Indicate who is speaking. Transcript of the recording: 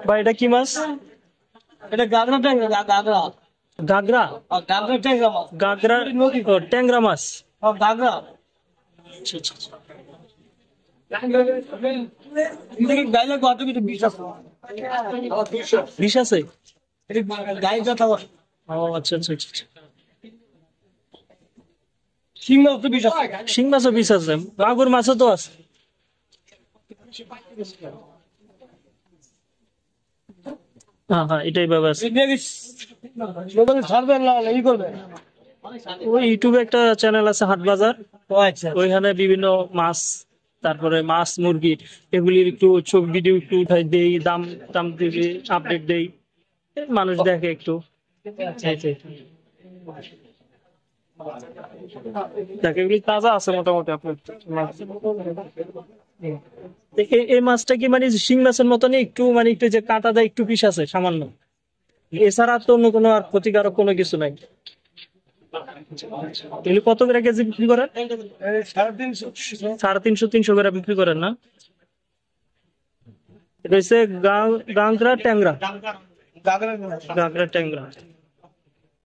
Speaker 1: ভাই এটা কি মাছ?
Speaker 2: এটা গাগরা ট্যাংরা, গাগরা
Speaker 1: গাগরা?
Speaker 2: গাগরা ট্যাংরা মাছ।
Speaker 1: গাগরা ও ট্যাংরা মাছ।
Speaker 2: গাগরা গাইলে কত কিছু বিষ আছে।
Speaker 1: বিষ আছে?
Speaker 2: গায়ে কথা বলে।
Speaker 1: ও আচ্ছা আচ্ছা আচ্ছা।
Speaker 2: শিং মাছ তো বিষ আছে।
Speaker 1: শিং মাছও বিষ আছে, মাগুর মাছও তো আছে। হ্যাঁ হ্যাঁ, এটাই ব্যবস্থা।
Speaker 2: ছাড়বেন না, ই করবেন।
Speaker 1: ওই ইউটিউবে একটা চ্যানেল আছে হাট বাজার,
Speaker 2: আচ্ছা
Speaker 1: ওইখানে বিভিন্ন মাছ, তারপরে মাছ মুরগি এগুলির একটু ছবি ভিডিও একটু উঠাই দেই, দাম দাম দিবি আপডেট দেই, মানুষ দেখে একটু। দেখ এগুলি তাজা আছে মোটামুটি আপনার মাছ। এই মাছটা কি মানে শিং মাছের মতনই একটু মানে একটু যে কাঁটা দেয় একটু পিস আছে সামান্য, এছাড়া তো অন্য কোনো আর ক্ষতিকারক কোনো কিছু নাই। এগুলি কত করে কেজি বিক্রি করেন? 350 300 করে বিক্রি করেন না? এটা হচ্ছে গাংরা ট্যাংরা, গাগরা ট্যাংরা।